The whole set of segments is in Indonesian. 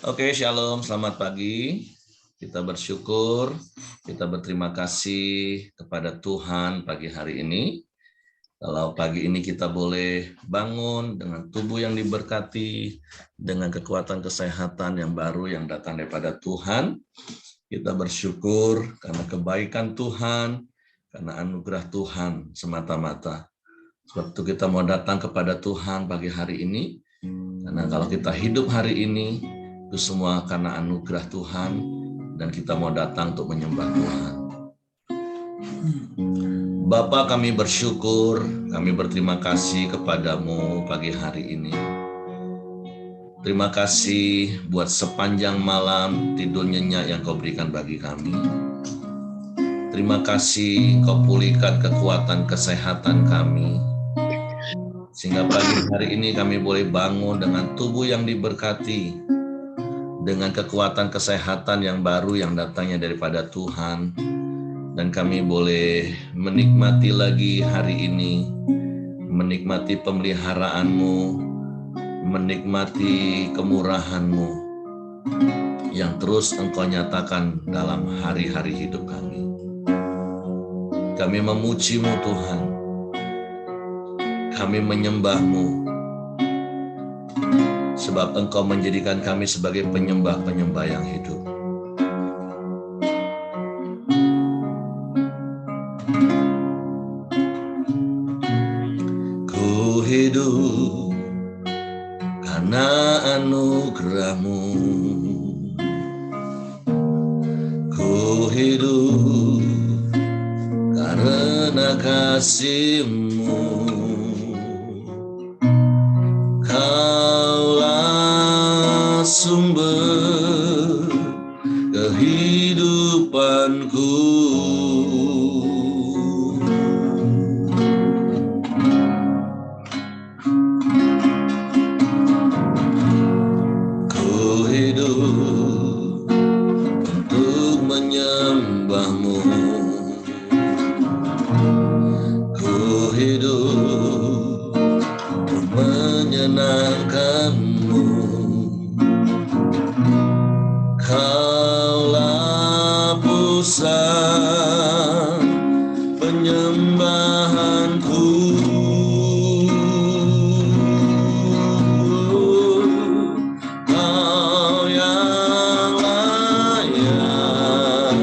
Oke, shalom, selamat pagi. Kita bersyukur, kita berterima kasih kepada Tuhan pagi hari ini. Kalau pagi ini kita boleh bangun dengan tubuh yang diberkati, dengan kekuatan kesehatan yang baru yang datang daripada Tuhan. Kita bersyukur karena kebaikan Tuhan, karena anugerah Tuhan semata-mata. Sebab itu kita mau datang kepada Tuhan pagi hari ini, karena kalau kita hidup hari ini, itu semua karena anugerah Tuhan, dan kita mau datang untuk menyembah Tuhan. Bapa, kami bersyukur, kami berterima kasih kepadamu pagi hari ini. Terima kasih buat sepanjang malam tidur nyenyak yang kau berikan bagi kami. Terima kasih kau pulihkan kekuatan kesehatan kami, sehingga pagi hari ini kami boleh bangun dengan tubuh yang diberkati, dengan kekuatan kesehatan yang baru yang datangnya daripada Tuhan, dan kami boleh menikmati lagi hari ini, menikmati pemeliharaanmu, menikmati kemurahan-Mu yang terus Engkau nyatakan dalam hari-hari hidup kami. Kami memuji-Mu Tuhan, kami menyembah-Mu, sebab Engkau menjadikan kami sebagai penyembah-penyembah yang hidup. Ku hidup karena anugerah-Mu, ku hidup karena kasih-Mu. Kaulah sumber kehidupanku. Ku hidup untuk menyembah-Mu. Ku hidup untuk menyenangkan-Mu. Kaulah pusat penyembahanku. Kau yang layak,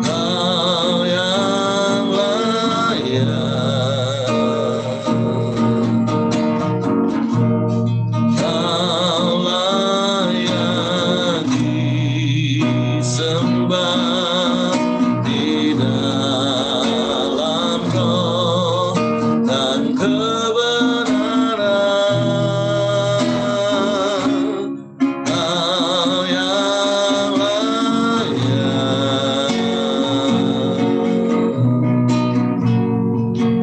Kau yang layak, Kau layak disembah di dalam roh dan kebenaran. Kau yang layak,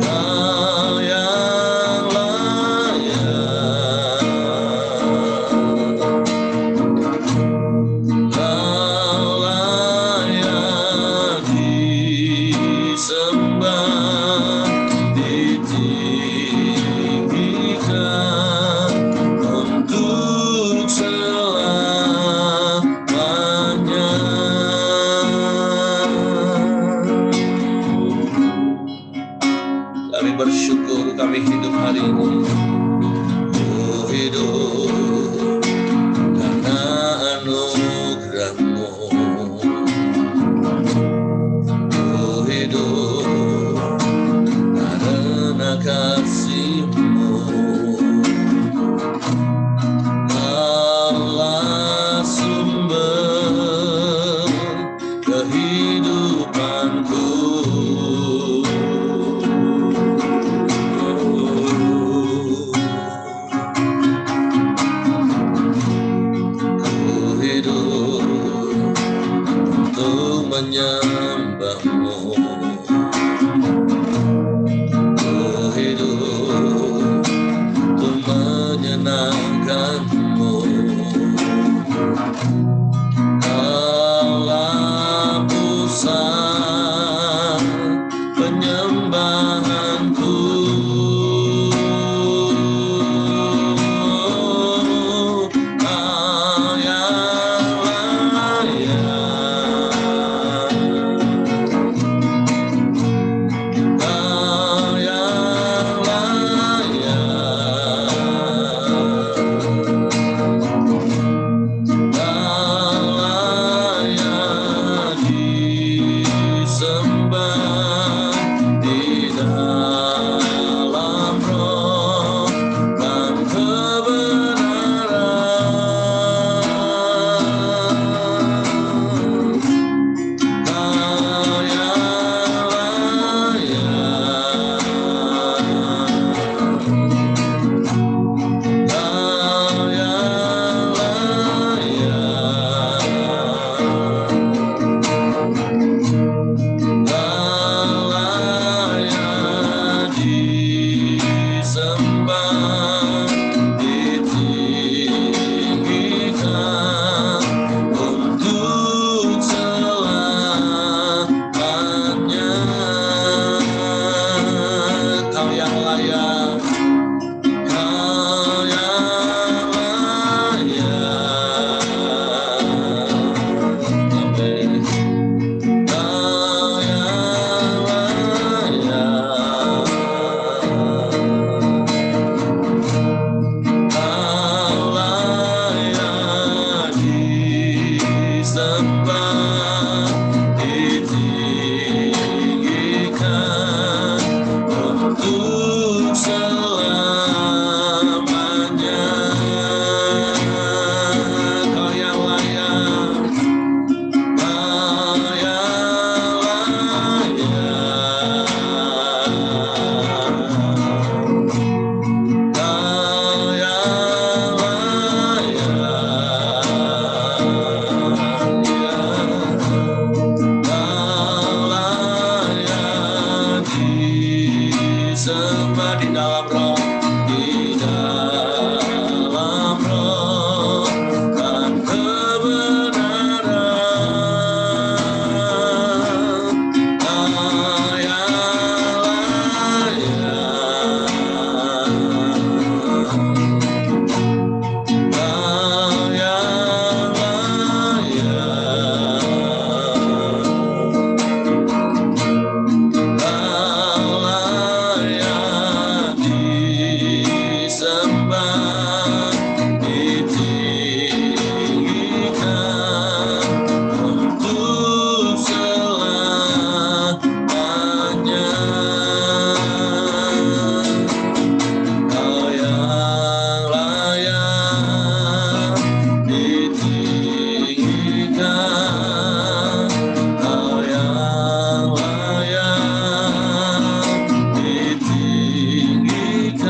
Kau yang layak, Kau layak disembah, ditinggikan untuk selamanya. Kami bersyukur kami hidup hari ini. Ku hidup karena anugerah-Mu. Ku hidup karena kasih-Mu. Kaulah sumber kehidupanku. yang layak, Kau yang layak. Amin. Kau yang layak, Kau layak disembah, ditinggikan untuk selamanya. Kau yang layak, Kau yang layak, Kau yang layak, layak disembah di dalam roh, di dalam roh dan kebenaran. Kau yang layak, Kau yang layak, Kau layak disembah, ditinggikan untuk selamanya. Kau yang layak ditinggikan, Kau yang layak ditinggikan,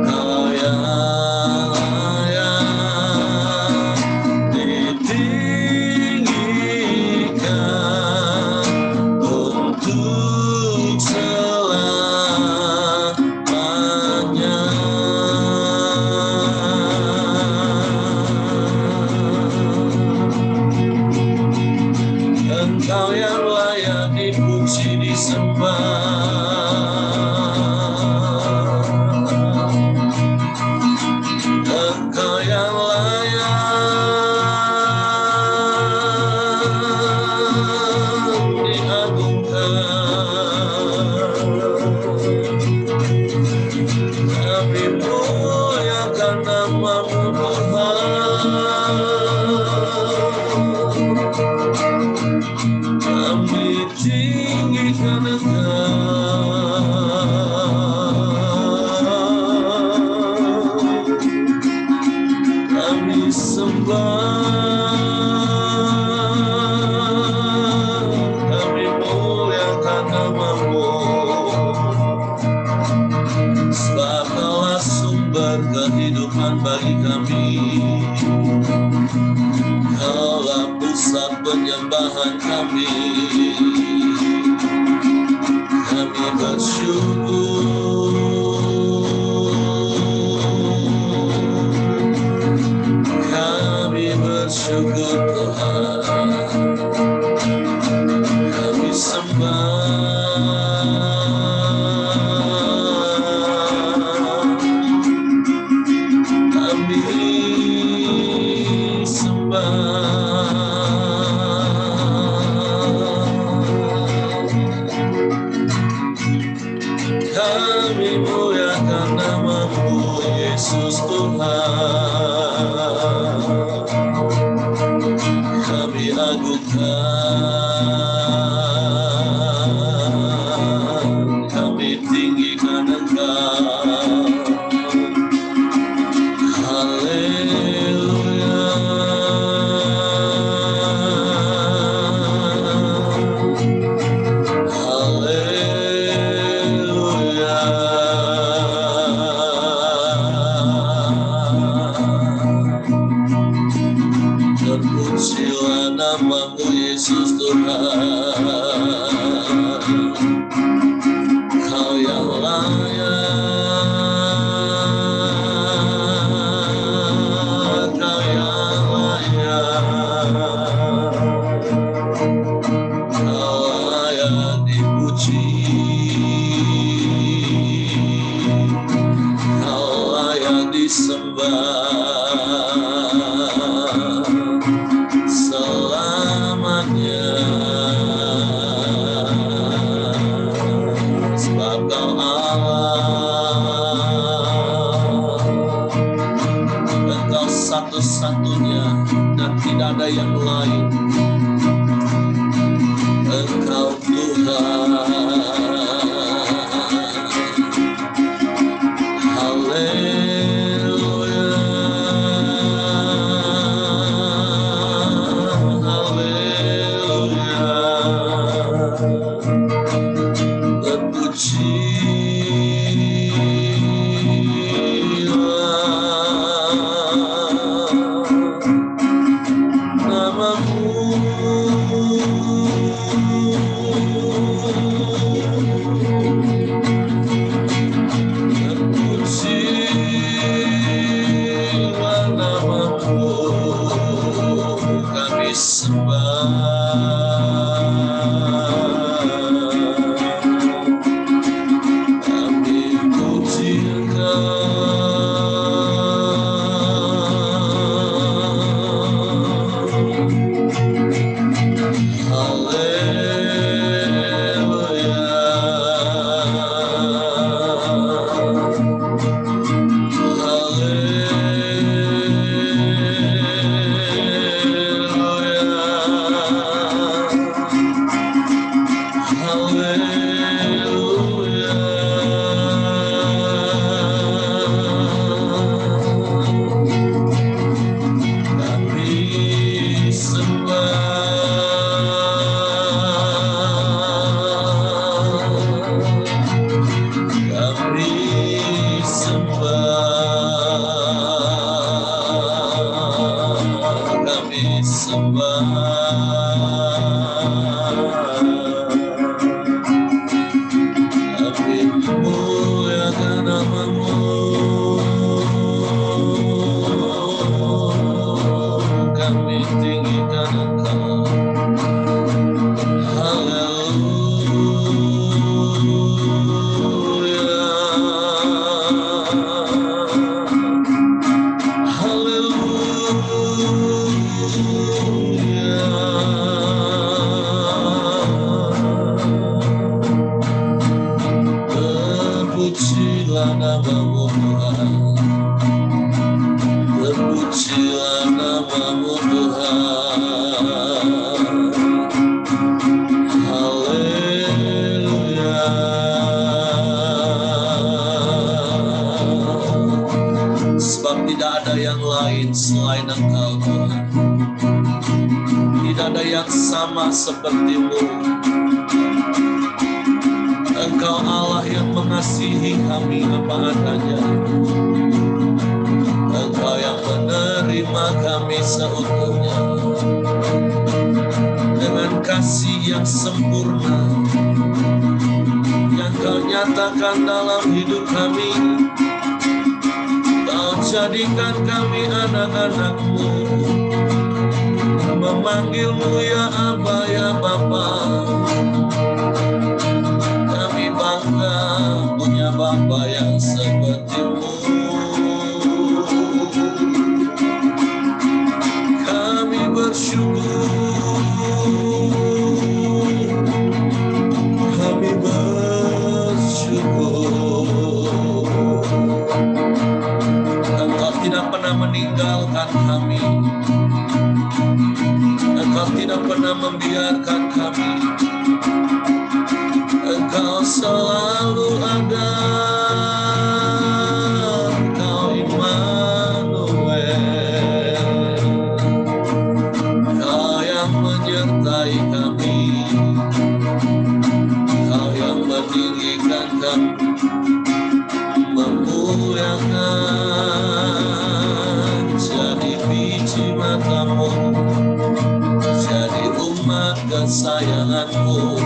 Kau yang layak ditinggikan untuk selamanya. Engkau yang layak dipuji, disembah. Engkau yang layak diagungkan. Kami muliakan nama-Mu, Tuhan. Kami tinggikan Engkau, kami sembah, kami muliakan nama-Mu. Sebab Kaulah sumber kehidupan bagi kami, Kaulah pusat penyembahan kami. Kami bersyukur, kami bersyukur Tuhan. Kami sembah, kami sembah, kami muliakan nama-Mu, Yesus Tuhan. Kami agungkan, kami tinggikan Engkau. Haleluya, haleluya. Terpujilah nama-Mu, Yesus Tuhan. Kau yang layak Allah. Engkau satu-satunya dan tidak ada yang lain. Engkau Tuhan. Haleluya, haleluya. Terpujilah namamu Tuhan, terpujilah namamu Tuhan. Haleluya. Sebab tidak ada yang lain selain Engkau Tuhan. Tidak ada yang sama seperti-Mu. Engkau Allah yang mengasihi kami apa adanya. Engkau yang menerima kami seutuhnya dengan kasih yang sempurna yang Kau nyatakan dalam hidup kami. Kau jadikan kami anak-anak-Mu, memanggil-Mu ya Aba ya Bapa. Kami bangga punya Bapa yang seperti-Mu. Kami bersyukur, kami bersyukur. Engkau tidak pernah meninggalkan kami. Engkau tidak pernah membiarkan kami. Engkau selalu ada. Engkau Immanuel. Engkau yang menyertai kami. Engkau yang meninggikan kami, memuliakan. Jadi biji mata-Mu, jadi umat kesayangan-Mu,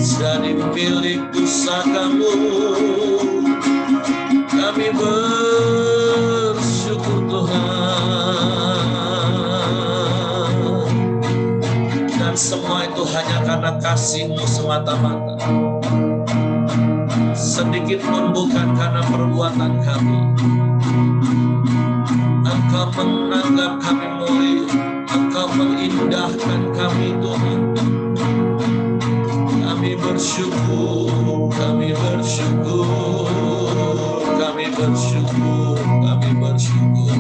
jadi milik pusaka-Mu. Kami bersyukur Tuhan. Dan semua itu hanya karena kasih-Mu semata-mata. Sedikit pun bukan karena perbuatan kami. Engkau menganggap kami mulia. Engkau mengindahkan kami Tuhan. Kami bersyukur, kami bersyukur, kami bersyukur, kami bersyukur.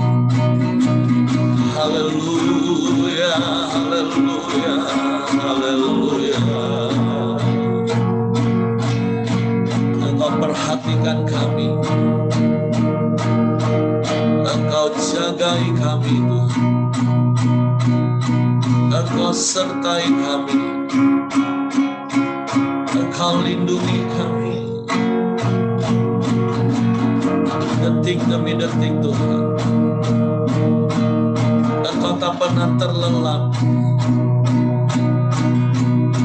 Haleluya, haleluya, haleluya. Engkau perhatikan kami, Engkau jagai kami Tuhan, Engkau sertai kami, Engkau lindungi kami, detik demi detik Tuhan. Engkau tak pernah terlelap,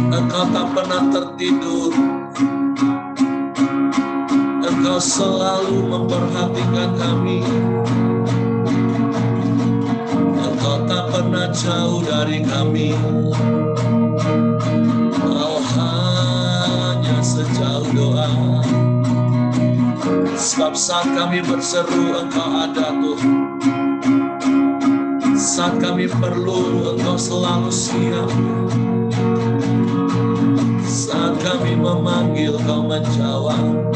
Engkau tak pernah tertidur, Engkau selalu memperhatikan kami, Engkau tak pernah jauh dari kami. Kau hanya sejauh doa, sebab saat kami berseru Engkau ada Tuhan. Saat kami perlu Engkau selalu siap. Saat kami memanggil Kau menjawab.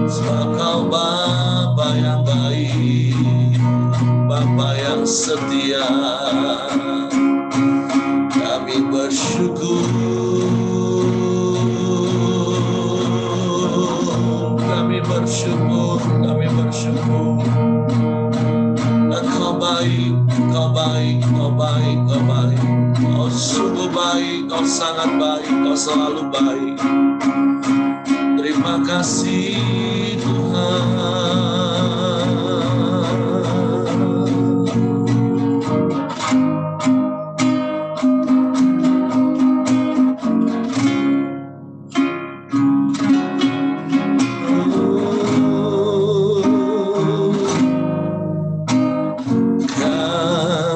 Sebab Kau Bapa yang baik, Bapa yang setia. Kami bersyukur, kami bersyukur, kami bersyukur. Engkau baik, Kau baik, Kau baik, Kau baik. Kau sungguh baik, Kau sangat baik, Kau selalu baik. Terima kasih Tuhan.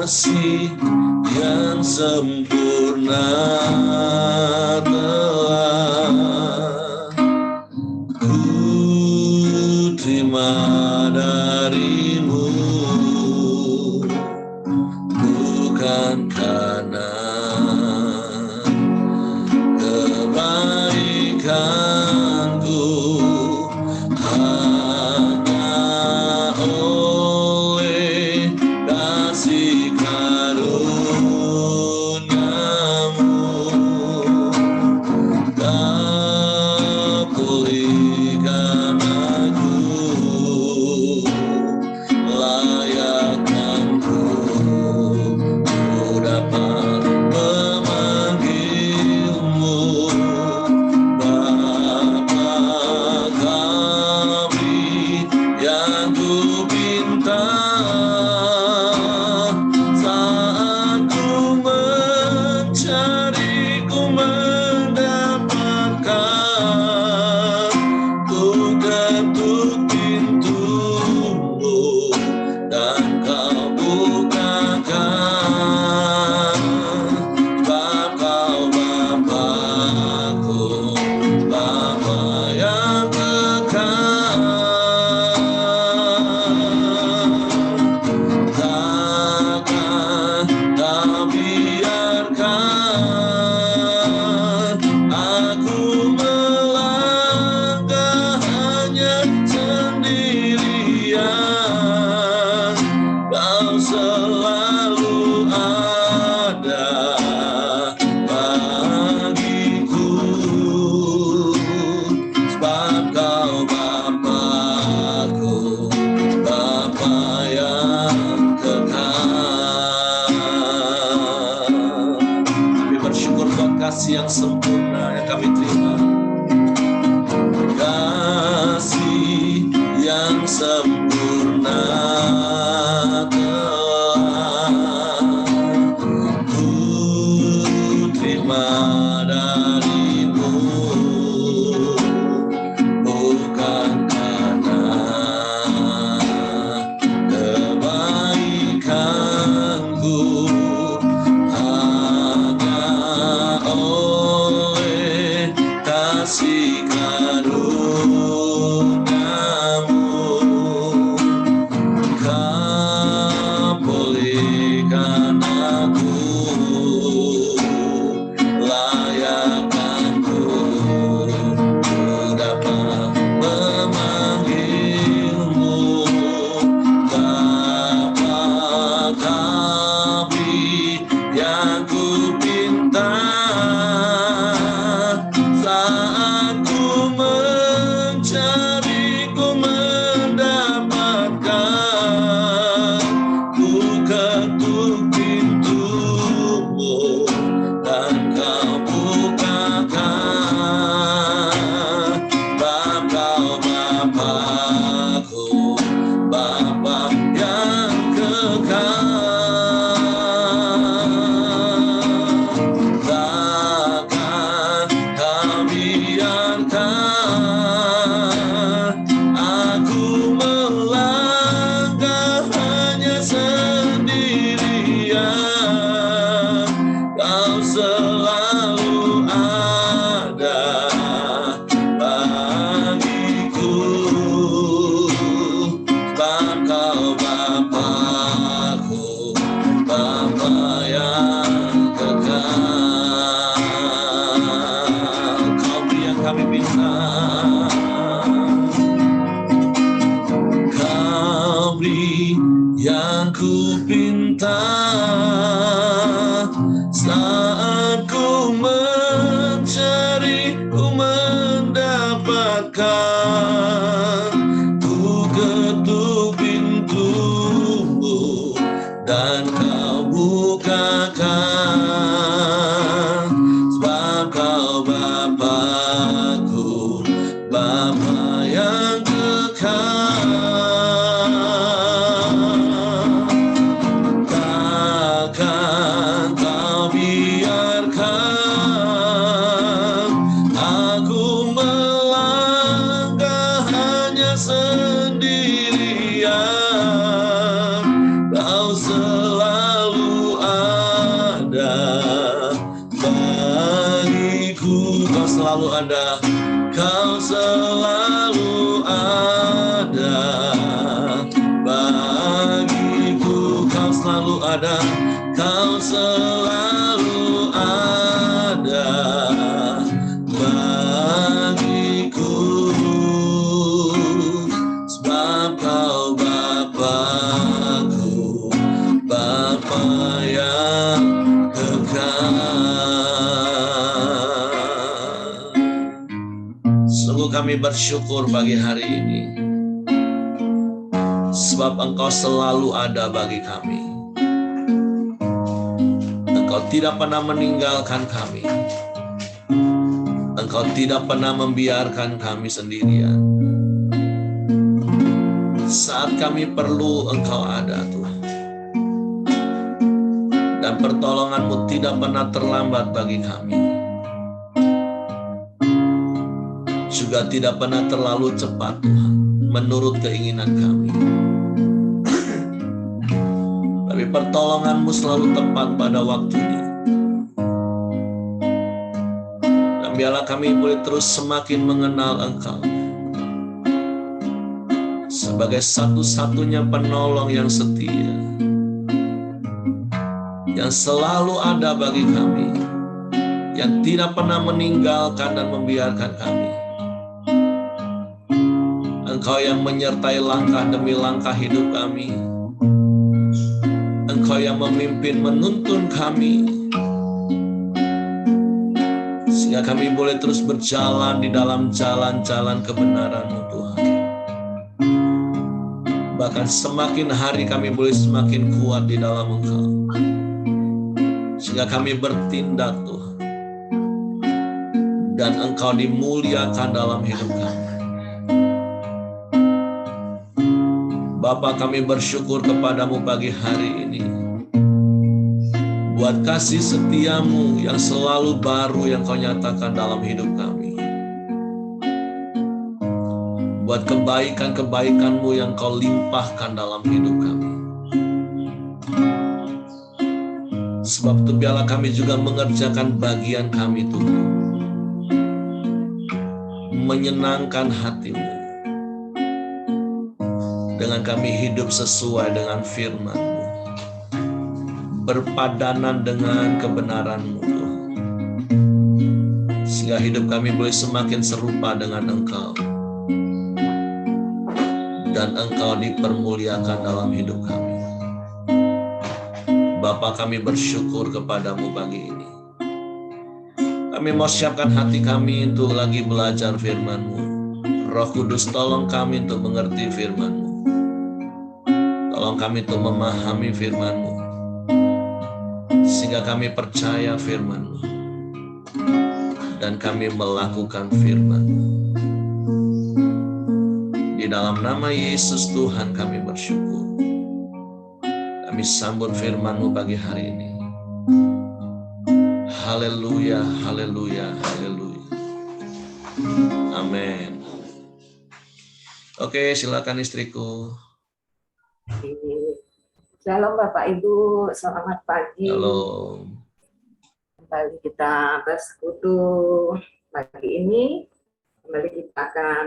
Kasih yang sempurna telah ku terima darimu, bukan karena kebaikanku, hanya oleh kasih karuniamu. Kau pulihkan aku Ku ketuk pintumu dan kau bukakan, sebab kau Bapa-Ku, Bapa yang kekal. Takkan kau biarkan aku melangkah hanya sendirian. Kau selalu ada bagiku, kau selalu ada, kau selalu ada bagiku, kau selalu ada, kau selalu ada bagiku, sebab kau Bapa-Ku, Bapa yang kekal. Sungguh kami bersyukur pagi hari ini, sebab Engkau selalu ada bagi kami. Engkau tidak pernah meninggalkan kami. Engkau tidak pernah membiarkan kami sendirian. Saat kami perlu, Engkau ada, Tuhan. Dan pertolongan-Mu tidak pernah terlambat bagi kami. Juga tidak pernah terlalu cepat, Tuhan, menurut keinginan kami. Tapi pertolongan-Mu selalu tepat pada waktunya. Dan biarlah kami boleh terus semakin mengenal Engkau sebagai satu-satunya penolong yang setia, yang selalu ada bagi kami, yang tidak pernah meninggalkan dan membiarkan kami. Engkau yang menyertai langkah demi langkah hidup kami. Engkau yang memimpin, menuntun kami, sehingga kami boleh terus berjalan di dalam jalan-jalan kebenaran-Mu, Tuhan. Bahkan semakin hari kami boleh semakin kuat di dalam Engkau, sehingga kami bertindak, Tuhan, dan Engkau dimuliakan dalam hidup kami. Bapa, kami bersyukur kepadamu pagi hari ini, buat kasih setiamu yang selalu baru yang kau nyatakan dalam hidup kami. Buat kebaikan-kebaikanmu yang kau limpahkan dalam hidup kami. Sebab itu biarlah kami juga mengerjakan bagian kami, Tuhan, menyenangkan hatimu, dengan kami hidup sesuai dengan firman-Mu, berpadanan dengan kebenaran-Mu, Tuhan. Sehingga hidup kami boleh semakin serupa dengan Engkau, dan Engkau dipermuliakan dalam hidup kami. Bapa, kami bersyukur kepadamu pagi ini. Kami mau siapkan hati kami untuk lagi belajar firman-Mu. Roh Kudus, tolong kami untuk mengerti firman-Mu. Tolong kami untuk memahami firman-Mu, sehingga kami percaya firman-Mu, dan kami melakukan firman-Mu. Di dalam nama Yesus Tuhan kami bersyukur. Kami sambut firman-Mu pagi hari ini. Haleluya, haleluya, haleluya. Amin. Oke, silakan istriku. Shalom Bapak Ibu, selamat pagi. Shalom. Kembali kita bersekutu pagi ini. Kembali kita akan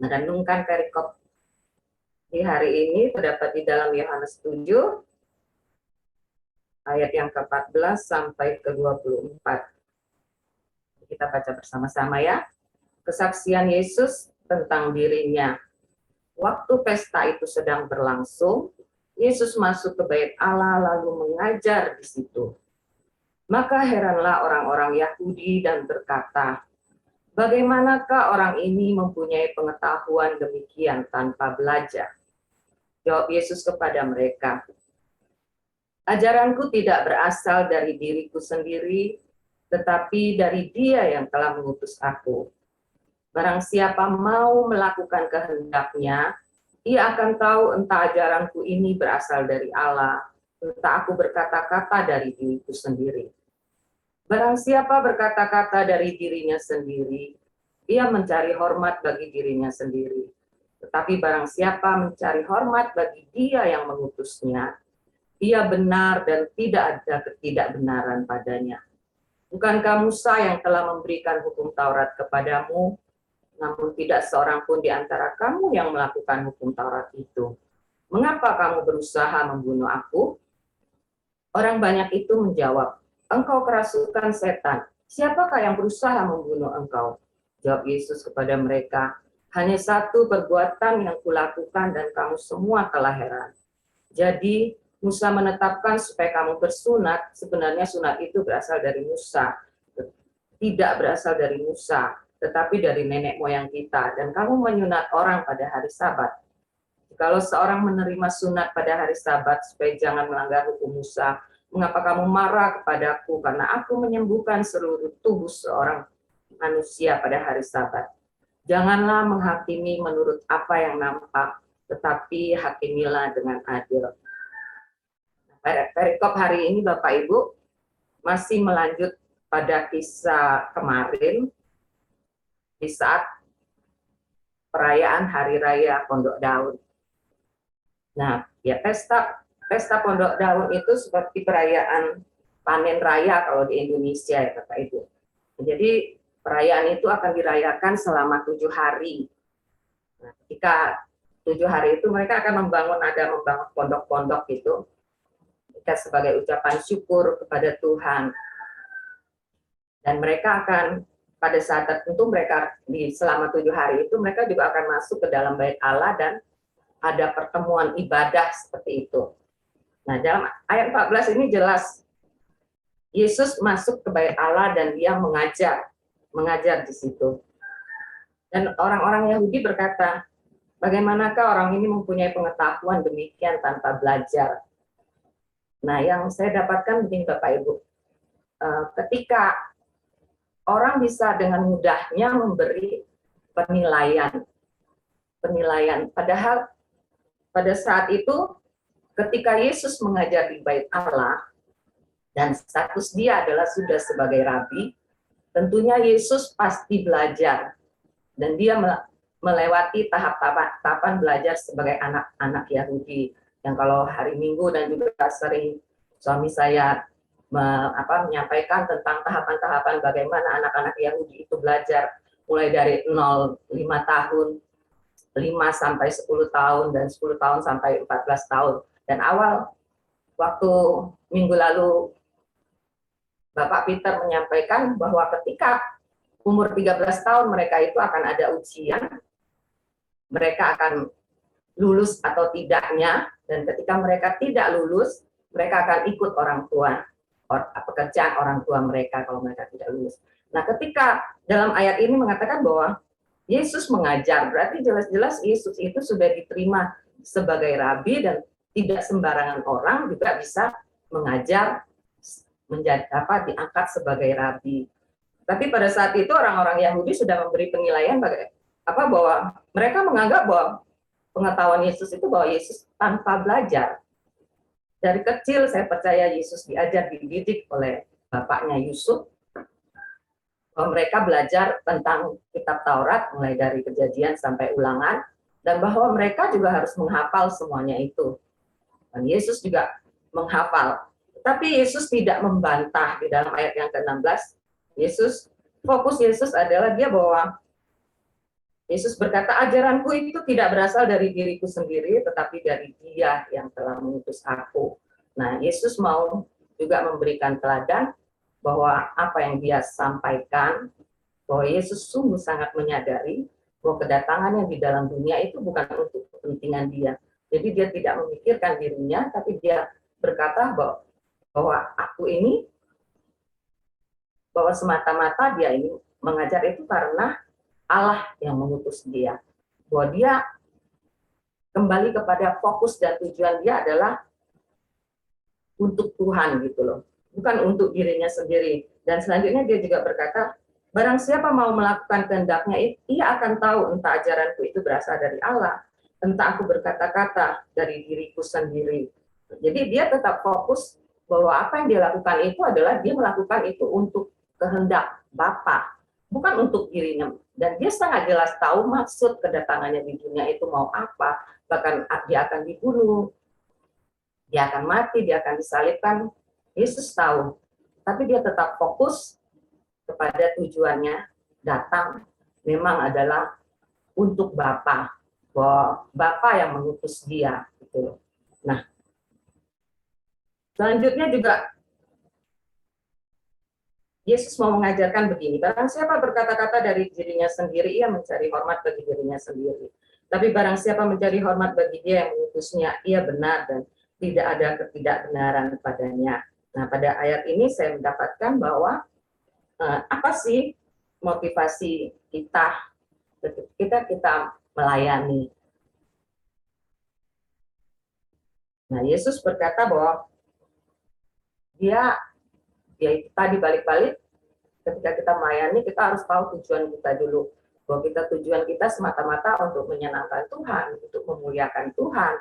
merenungkan perikop di hari ini terdapat di dalam Yohanes 7 ayat yang ke-14 sampai ke-24. Kita baca bersama-sama ya. Kesaksian Yesus tentang dirinya. Waktu pesta itu sedang berlangsung, Yesus masuk ke bait Allah lalu mengajar di situ. Maka heranlah orang-orang Yahudi dan berkata, Bagaimanakah orang ini mempunyai pengetahuan demikian tanpa belajar? Jawab Yesus kepada mereka, ajaranku tidak berasal dari diriku sendiri, tetapi dari Dia yang telah mengutus aku. Barang siapa mau melakukan kehendaknya, ia akan tahu entah ajaranku ini berasal dari Allah, entah aku berkata-kata dari diriku sendiri. Barang siapa berkata-kata dari dirinya sendiri, ia mencari hormat bagi dirinya sendiri. Tetapi barang siapa mencari hormat bagi Dia yang mengutusnya, ia benar dan tidak ada ketidakbenaran padanya. Bukankah Musa yang telah memberikan hukum Taurat kepadamu, namun tidak seorang pun di antara kamu yang melakukan hukum Taurat itu? Mengapa kamu berusaha membunuh aku? Orang banyak itu menjawab, engkau kerasukan setan. Siapakah yang berusaha membunuh engkau? Jawab Yesus kepada mereka, hanya satu perbuatan yang kulakukan dan kamu semua telah heran. Jadi Musa menetapkan supaya kamu bersunat, sebenarnya sunat itu berasal dari Musa. Tidak berasal dari Musa, tetapi dari nenek moyang kita. Dan kamu menyunat orang pada hari Sabat. Kalau seorang menerima sunat pada hari Sabat supaya jangan melanggar hukum Musa, mengapa kamu marah kepadaku karena aku menyembuhkan seluruh tubuh seorang manusia pada hari Sabat? Janganlah menghakimi menurut apa yang nampak, tetapi hakimilah dengan adil. Perikop hari ini Bapak Ibu masih melanjut pada kisah kemarin di saat perayaan Hari Raya Pondok Daun. Nah, ya pesta Pondok Daun itu seperti perayaan panen raya kalau di Indonesia ya Bapak Ibu. Jadi perayaan itu akan dirayakan selama 7 hari. Nah, ketika 7 hari itu mereka akan membangun pondok-pondok itu sebagai ucapan syukur kepada Tuhan. Dan mereka akan pada saat tertentu mereka selama 7 hari itu mereka juga akan masuk ke dalam bait Allah dan ada pertemuan ibadah seperti itu. Nah, dalam ayat 14 ini jelas Yesus masuk ke bait Allah dan dia mengajar di situ. Dan orang-orang Yahudi berkata, bagaimanakah orang ini mempunyai pengetahuan demikian tanpa belajar? Nah, yang saya dapatkan begini Bapak Ibu, ketika orang bisa dengan mudahnya memberi penilaian, padahal pada saat itu ketika Yesus mengajar di bait Allah dan status dia adalah sudah sebagai rabi, tentunya Yesus pasti belajar dan dia melewati tahap-tahapan belajar sebagai anak-anak Yahudi yang kalau hari Minggu dan juga sering suami saya menyampaikan tentang tahapan-tahapan bagaimana anak-anak Yahudi itu belajar mulai dari 0-5 tahun, 5 sampai 10 tahun, dan 10 tahun sampai 14 tahun. Dan awal waktu minggu lalu Bapak Peter menyampaikan bahwa ketika umur 13 tahun mereka itu akan ada ujian, mereka akan lulus atau tidaknya, dan ketika mereka tidak lulus, mereka akan ikut orang tua, pekerjaan orang tua mereka kalau mereka tidak lulus. Nah, ketika dalam ayat ini mengatakan bahwa Yesus mengajar, berarti jelas-jelas Yesus itu sudah diterima sebagai rabi dan tidak sembarangan orang juga bisa mengajar menjadi diangkat sebagai rabi. Tapi pada saat itu orang-orang Yahudi sudah memberi penilaian bahwa mereka menganggap bahwa pengetahuan Yesus itu bahwa Yesus tanpa belajar. Dari kecil saya percaya Yesus diajar dididik oleh bapaknya Yusuf. Bahwa mereka belajar tentang kitab Taurat mulai dari Kejadian sampai Ulangan, dan bahwa mereka juga harus menghafal semuanya itu. Dan Yesus juga menghafal. Tapi Yesus tidak membantah di dalam ayat yang ke-16. Fokus Yesus adalah dia bahwa Yesus berkata, ajaranku itu tidak berasal dari diriku sendiri, tetapi dari Dia yang telah mengutus aku. Nah, Yesus mau juga memberikan teladan bahwa apa yang dia sampaikan, bahwa Yesus sungguh sangat menyadari bahwa kedatangannya di dalam dunia itu bukan untuk kepentingan dia. Jadi dia tidak memikirkan dirinya, tapi dia berkata bahwa aku ini, bahwa semata-mata dia ini mengajar itu karena Allah yang mengutus dia. Bahwa dia kembali kepada fokus dan tujuan dia adalah untuk Tuhan gitu loh. Bukan untuk dirinya sendiri. Dan selanjutnya dia juga berkata, barang siapa mau melakukan kehendaknya, ia akan tahu entah ajaranku itu berasal dari Allah, entah aku berkata-kata dari diriku sendiri. Jadi dia tetap fokus bahwa apa yang dia lakukan itu adalah dia melakukan itu untuk kehendak Bapa, bukan untuk dirinya. Dan dia sangat jelas tahu maksud kedatangannya di dunia itu mau apa. Bahkan dia akan dibunuh, dia akan mati, dia akan disalibkan. Yesus tahu, tapi dia tetap fokus kepada tujuannya datang memang adalah untuk Bapa, bahwa Bapa yang mengutus dia gitu. Nah, selanjutnya juga Yesus mau mengajarkan begini, barang siapa berkata-kata dari dirinya sendiri, ia mencari hormat bagi dirinya sendiri. Tapi barang siapa mencari hormat bagi dia yang mengutusnya, ia benar dan tidak ada ketidakbenaran padanya. Nah, pada ayat ini saya mendapatkan bahwa apa sih motivasi kita ketika kita melayani. Nah, Yesus berkata bahwa dia tadi balik-balik ketika kita melayani, kita harus tahu tujuan kita dulu. Bahwa tujuan kita semata-mata untuk menyenangkan Tuhan, untuk memuliakan Tuhan.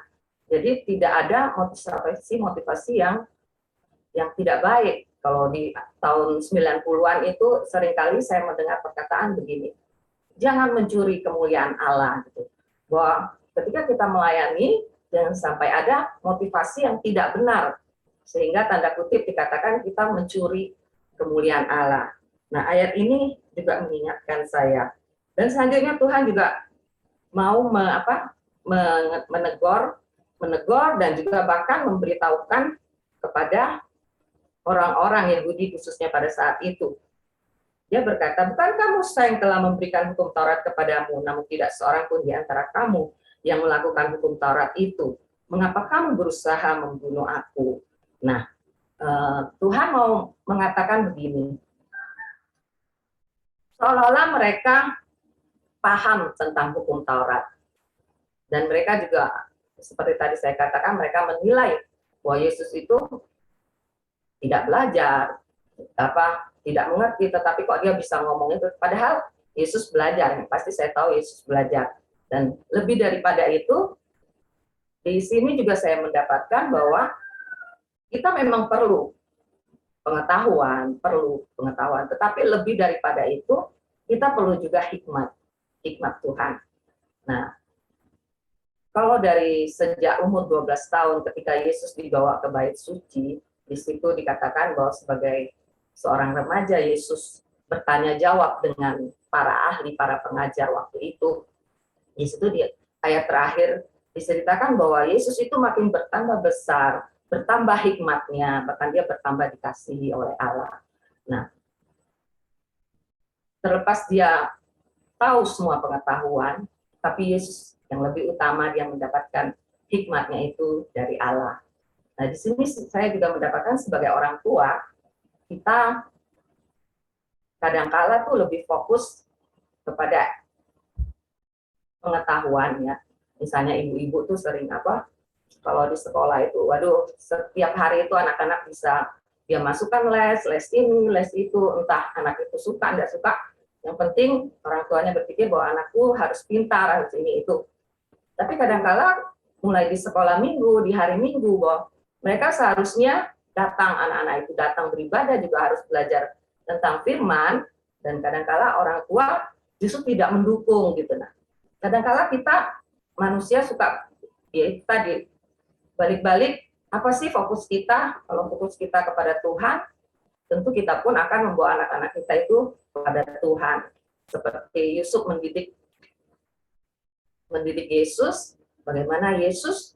Jadi tidak ada motivasi yang tidak baik. Kalau di tahun 90-an itu seringkali saya mendengar perkataan begini, jangan mencuri kemuliaan Allah. Gitu. Bahwa ketika kita melayani, jangan sampai ada motivasi yang tidak benar. Sehingga tanda kutip dikatakan kita mencuri kemuliaan Allah. Nah, ayat ini juga mengingatkan saya. Dan selanjutnya Tuhan juga mau menegur dan juga bahkan memberitahukan kepada orang-orang Yahudi khususnya pada saat itu. Dia berkata, bukankah Musa yang telah memberikan hukum Taurat kepadamu, namun tidak seorang pun di antara kamu yang melakukan hukum Taurat itu. Mengapa kamu berusaha membunuh aku? Nah, Tuhan mau mengatakan begini, seolah-olah mereka paham tentang hukum Taurat. Dan mereka juga, seperti tadi saya katakan, mereka menilai bahwa Yesus itu tidak belajar, tidak mengerti, tetapi kok dia bisa ngomong itu. Padahal Yesus belajar, pasti saya tahu Yesus belajar. Dan lebih daripada itu, di sini juga saya mendapatkan bahwa kita memang perlu pengetahuan, tetapi lebih daripada itu, kita perlu juga hikmat Tuhan. Nah, kalau dari sejak umur 12 tahun ketika Yesus dibawa ke bait suci, di situ dikatakan bahwa sebagai seorang remaja Yesus bertanya jawab dengan para ahli, para pengajar waktu itu. Di situ di ayat terakhir diceritakan bahwa Yesus itu makin bertambah besar, bertambah hikmatnya, bahkan dia bertambah dikasihi oleh Allah. Nah, terlepas dia tahu semua pengetahuan, tapi Yesus yang lebih utama dia mendapatkan hikmatnya itu dari Allah. Nah, di sini saya juga mendapatkan sebagai orang tua, kita kadang-kala tuh lebih fokus kepada pengetahuan ya. Misalnya ibu-ibu tuh sering kalau di sekolah itu, waduh, setiap hari itu anak-anak bisa dia masukkan les ini, les itu, entah anak itu suka, enggak suka. Yang penting orang tuanya berpikir bahwa anakku harus pintar, harus ini itu. Tapi kadang-kala mulai di sekolah minggu, di hari minggu, bahwa mereka seharusnya anak-anak itu datang beribadah, juga harus belajar tentang firman, dan kadang-kala orang tua justru tidak mendukung gitu. Nah, kadang-kala kita manusia suka ya tadi balik-balik, apa sih fokus kita? Kalau fokus kita kepada Tuhan, tentu kita pun akan membawa anak-anak kita itu kepada Tuhan. Seperti Yusuf mendidik Yesus, bagaimana Yesus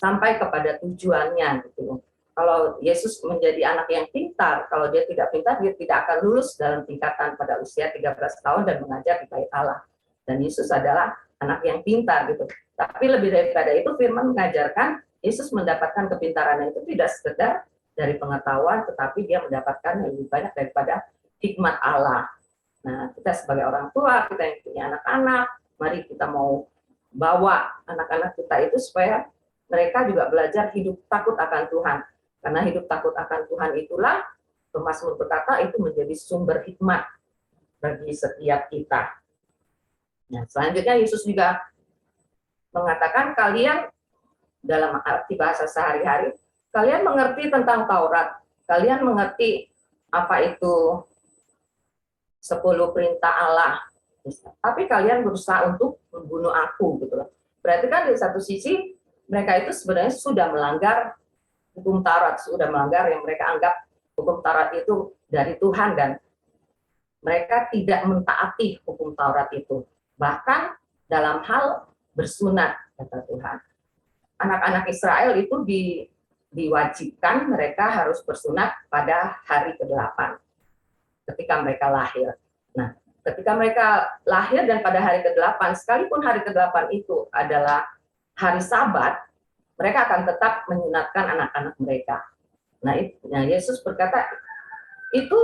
sampai kepada tujuannya gitu. Kalau Yesus menjadi anak yang pintar, kalau dia tidak pintar, dia tidak akan lulus dalam tingkatan pada usia 13 tahun dan mengajar di bait Allah. Dan Yesus adalah anak yang pintar gitu. Tapi lebih daripada itu, firman mengajarkan Yesus mendapatkan kepintaran itu tidak sekedar dari pengetahuan, tetapi dia mendapatkan yang lebih banyak daripada hikmat Allah. Nah, kita sebagai orang tua, kita yang punya anak-anak, mari kita mau bawa anak-anak kita itu supaya mereka juga belajar hidup takut akan Tuhan. Karena hidup takut akan Tuhan itulah, Mazmur berkata, itu menjadi sumber hikmat bagi setiap kita. Nah, selanjutnya Yesus juga mengatakan, kalian dalam arti bahasa sehari-hari, kalian mengerti tentang Taurat, kalian mengerti apa itu 10 perintah Allah, tapi kalian berusaha untuk membunuh aku, gitu loh. Berarti kan di satu sisi mereka itu sebenarnya sudah melanggar hukum Taurat, sudah melanggar yang mereka anggap hukum Taurat itu dari Tuhan, dan mereka tidak mentaati hukum Taurat itu. Bahkan dalam hal bersunat, kata Tuhan. Anak-anak Israel itu diwajibkan mereka harus bersunat pada hari ke-8 ketika mereka lahir. Nah, ketika mereka lahir dan pada hari ke-8, sekalipun hari ke-8 itu adalah hari Sabat, mereka akan tetap menyunatkan anak-anak mereka. Nah, Yesus berkata, itu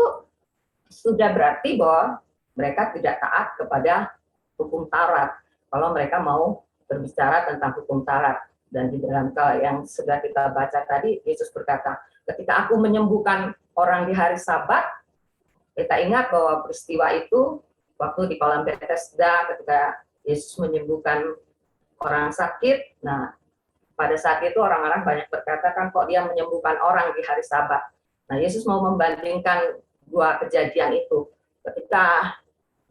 sudah berarti bahwa mereka tidak taat kepada hukum Taurat. Kalau mereka mau berbicara tentang hukum Taurat. Dan di dalam yang sudah kita baca tadi, Yesus berkata, ketika aku menyembuhkan orang di hari Sabat, kita ingat bahwa peristiwa itu waktu di kolam Bethesda ketika Yesus menyembuhkan orang sakit. Nah, pada saat itu orang-orang banyak berkata, kan kok dia menyembuhkan orang di hari Sabat. Nah, Yesus mau membandingkan dua kejadian itu. Ketika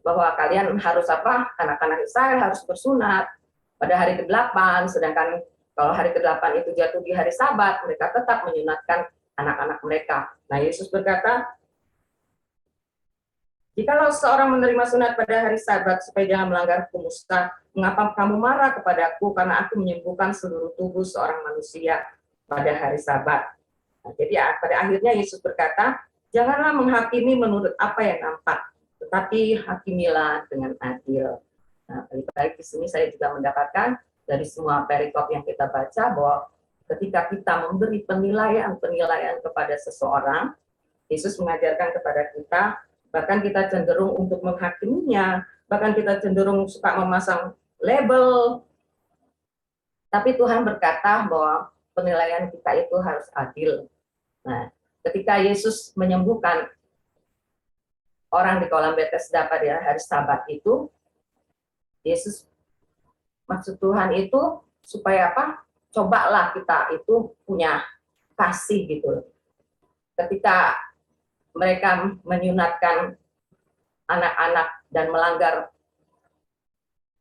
bahwa kalian harus apa? Anak-anak Israel harus bersunat pada hari ke-8, sedangkan kalau hari ke-8 itu jatuh di hari Sabat, mereka tetap menyunatkan anak-anak mereka. Nah, Yesus berkata, jikalau seorang menerima sunat pada hari Sabat supaya jangan melanggar hukum Musa, mengapa kamu marah kepadaku karena aku menyembuhkan seluruh tubuh seorang manusia pada hari Sabat? Nah, jadi pada akhirnya Yesus berkata, janganlah menghakimi menurut apa yang nampak, tetapi hakimilah dengan adil. Nah, baik-baik di sini saya juga mendapatkan dari semua perikop yang kita baca bahwa ketika kita memberi penilaian kepada seseorang, Yesus mengajarkan kepada kita, bahkan kita cenderung untuk menghakiminya, bahkan kita cenderung suka memasang label, tapi Tuhan berkata bahwa penilaian kita itu harus adil. Nah, ketika Yesus menyembuhkan orang di kolam Bethesda pada hari Sabat itu, Yesus, maksud Tuhan itu supaya apa? Cobalah kita itu punya kasih gitu. Ketika mereka menyunatkan anak-anak dan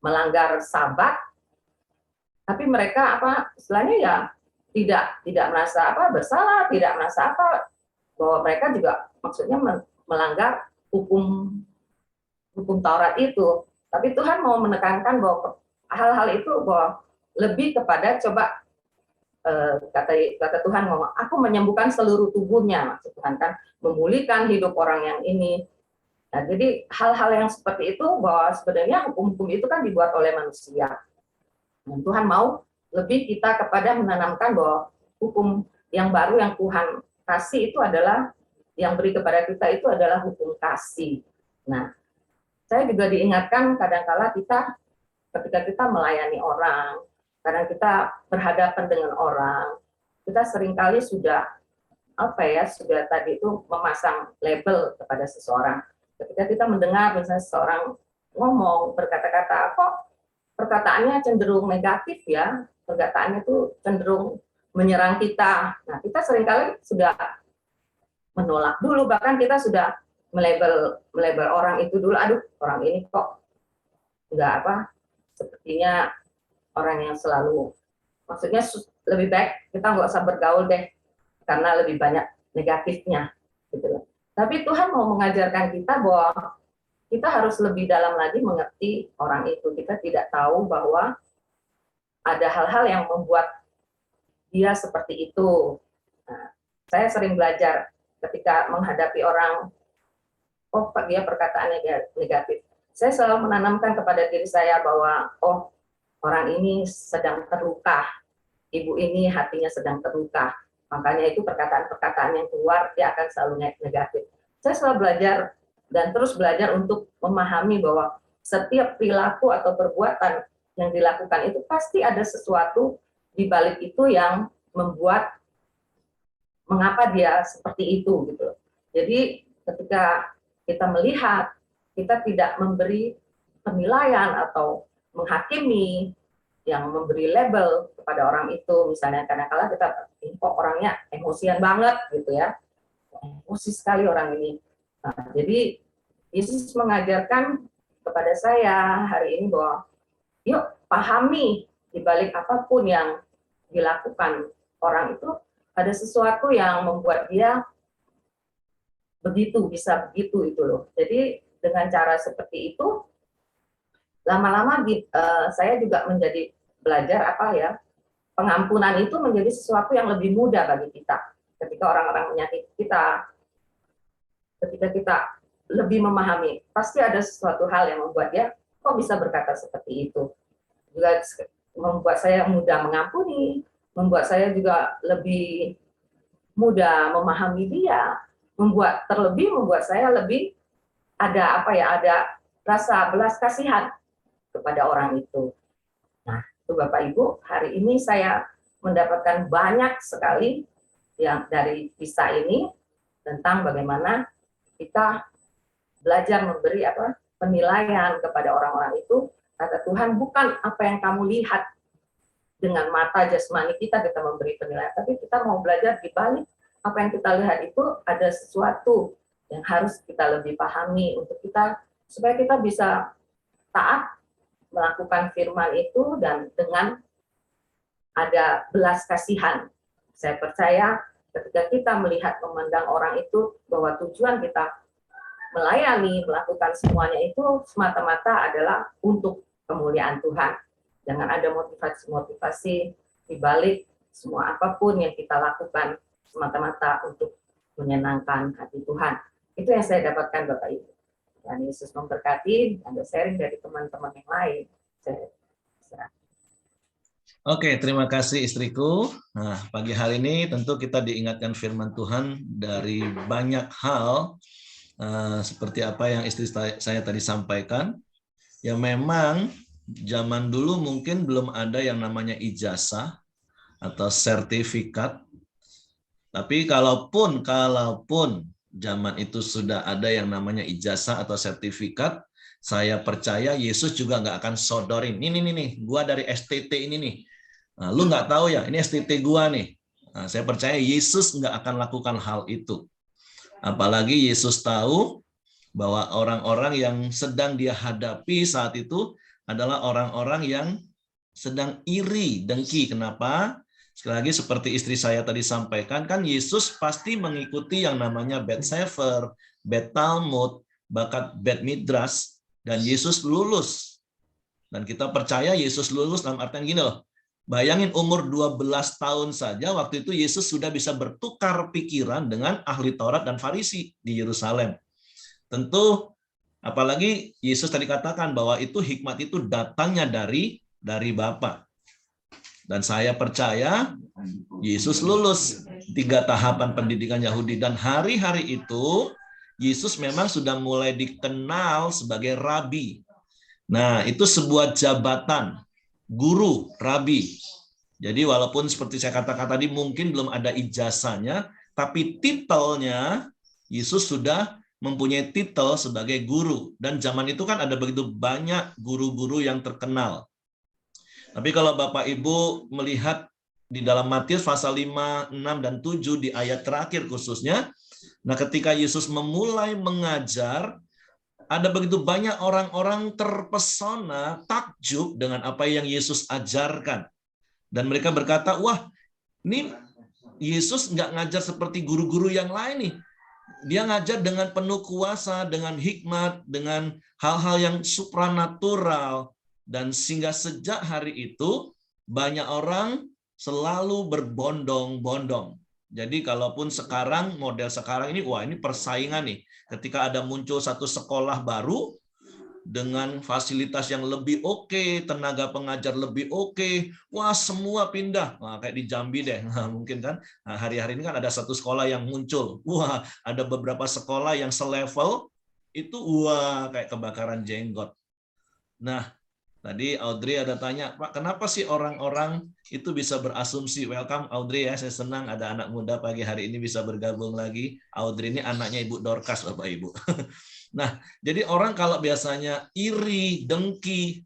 melanggar Sabat, tapi mereka apa? Istilahnya ya tidak merasa apa bersalah, tidak merasa apa, bahwa mereka juga maksudnya melanggar hukum Taurat itu. Tapi Tuhan mau menekankan bahwa hal-hal itu bahwa lebih kepada coba kata Tuhan ngomong, aku menyembuhkan seluruh tubuhnya, maksud Tuhan kan memulihkan hidup orang yang ini. Nah, jadi hal-hal yang seperti itu bahwa sebenarnya hukum-hukum itu kan dibuat oleh manusia. Dan Tuhan mau lebih kita kepada menanamkan bahwa hukum yang baru yang Tuhan kasih itu adalah yang beri kepada kita itu adalah hukum kasih. Nah, saya juga diingatkan kadang-kala kita ketika kita melayani orang, kadang kita berhadapan dengan orang, kita seringkali sudah sudah tadi itu memasang label kepada seseorang. Ketika kita mendengar misalnya seseorang ngomong berkata-kata, kok perkataannya cenderung negatif ya, perkataannya itu cenderung menyerang kita. Nah, kita seringkali sudah menolak dulu, bahkan kita sudah melabel orang itu dulu, aduh orang ini kok sepertinya orang yang selalu, maksudnya lebih baik kita nggak usah bergaul deh karena lebih banyak negatifnya gitu loh. Tapi Tuhan mau mengajarkan kita bahwa kita harus lebih dalam lagi mengerti orang itu. Kita tidak tahu bahwa ada hal-hal yang membuat dia seperti itu. Nah, saya sering belajar ketika menghadapi orang, oh dia perkataannya negatif. Saya selalu menanamkan kepada diri saya bahwa, oh orang ini sedang terluka, ibu ini hatinya sedang terluka. Makanya itu perkataan-perkataan yang keluar, dia akan selalu negatif. Saya selalu belajar dan terus belajar untuk memahami bahwa setiap perilaku atau perbuatan yang dilakukan itu pasti ada sesuatu di balik itu yang membuat mengapa dia seperti itu gitu. Jadi ketika kita melihat, kita tidak memberi penilaian atau menghakimi, yang memberi label kepada orang itu. Misalnya kadang-kadang kita, kok orangnya emosian banget gitu ya, emosi sekali orang ini. Nah, jadi Yesus mengajarkan kepada saya hari ini bahwa yuk pahami di balik apapun yang dilakukan orang itu ada sesuatu yang membuat dia begitu, bisa begitu itu loh. Jadi dengan cara seperti itu, lama-lama saya juga menjadi belajar apa ya, pengampunan itu menjadi sesuatu yang lebih mudah bagi kita. Ketika orang-orang menyakiti kita, ketika kita lebih memahami, pasti ada sesuatu hal yang membuat dia kok bisa berkata seperti itu. Juga membuat saya mudah mengampuni, membuat saya juga lebih mudah memahami dia, terlebih membuat saya lebih ada apa ya, ada rasa belas kasihan kepada orang itu. Nah, itu Bapak Ibu, hari ini saya mendapatkan banyak sekali yang dari kisah ini tentang bagaimana kita belajar memberi penilaian kepada orang-orang itu. Kata Tuhan, bukan apa yang kamu lihat dengan mata jasmani kita memberi penilaian, tapi kita mau belajar di balik apa yang kita lihat itu ada sesuatu yang harus kita lebih pahami untuk kita, supaya kita bisa taat melakukan firman itu dan dengan ada belas kasihan. Saya percaya ketika kita melihat, memandang orang itu, bahwa tujuan kita melayani, melakukan semuanya itu semata-mata adalah untuk kemuliaan Tuhan. Jangan ada motivasi-motivasi di balik semua apapun yang kita lakukan, semata-mata untuk menyenangkan hati Tuhan. Itu yang saya dapatkan Bapak Ibu. Dan Yesus memberkati, ada sharing dari teman-teman yang lain. Oke, terima kasih istriku. Nah, pagi hari ini tentu kita diingatkan firman Tuhan dari banyak hal, seperti apa yang istri saya tadi sampaikan. Ya memang zaman dulu mungkin belum ada yang namanya ijazah atau sertifikat. Tapi kalaupun zaman itu sudah ada yang namanya ijazah atau sertifikat, saya percaya Yesus juga nggak akan sodorin. Nih, gua dari STT ini nih. Nah, lu nggak tahu ya, ini STT gua nih. Nah, saya percaya Yesus nggak akan lakukan hal itu. Apalagi Yesus tahu bahwa orang-orang yang sedang dia hadapi saat itu adalah orang-orang yang sedang iri, dengki. Kenapa? Sekali lagi seperti istri saya tadi sampaikan, kan Yesus pasti mengikuti yang namanya Bet Sefer, Bet Talmud, bahkan Bet Midrash, dan Yesus lulus. Dan kita percaya Yesus lulus dalam artian gini loh, bayangin umur 12 tahun saja, waktu itu Yesus sudah bisa bertukar pikiran dengan ahli Taurat dan Farisi di Yerusalem. Tentu, apalagi Yesus tadi katakan bahwa itu hikmat itu datangnya dari Bapa. Dan saya percaya Yesus lulus 3 tahapan pendidikan Yahudi. Dan hari-hari itu, Yesus memang sudah mulai dikenal sebagai rabi. Nah, itu sebuah jabatan, guru, rabi. Jadi walaupun seperti saya katakan tadi, mungkin belum ada ijazahnya, tapi titelnya, Yesus sudah mempunyai titel sebagai guru. Dan zaman itu kan ada begitu banyak guru-guru yang terkenal. Tapi kalau Bapak Ibu melihat di dalam Matius pasal 5, 6, dan 7 di ayat terakhir khususnya, nah ketika Yesus memulai mengajar, ada begitu banyak orang-orang terpesona, takjub dengan apa yang Yesus ajarkan. Dan mereka berkata, wah, ini Yesus nggak ngajar seperti guru-guru yang lain nih. Dia ngajar dengan penuh kuasa, dengan hikmat, dengan hal-hal yang supranatural. Dan sehingga sejak hari itu, banyak orang selalu berbondong-bondong. Jadi kalaupun sekarang, model sekarang ini, wah ini persaingan nih. Ketika ada muncul satu sekolah baru, dengan fasilitas yang lebih oke, tenaga pengajar lebih oke, wah semua pindah. Wah, kayak di Jambi deh, nah, mungkin kan. Nah, hari-hari ini kan ada satu sekolah yang muncul. Wah, ada beberapa sekolah yang selevel, itu wah kayak kebakaran jenggot. Nah, tadi Audrey ada tanya, Pak, kenapa sih orang-orang itu bisa berasumsi? Welcome Audrey ya, saya senang ada anak muda pagi hari ini bisa bergabung lagi. Audrey ini anaknya Ibu Dorcas, Bapak Ibu. Nah, jadi orang kalau biasanya iri, dengki,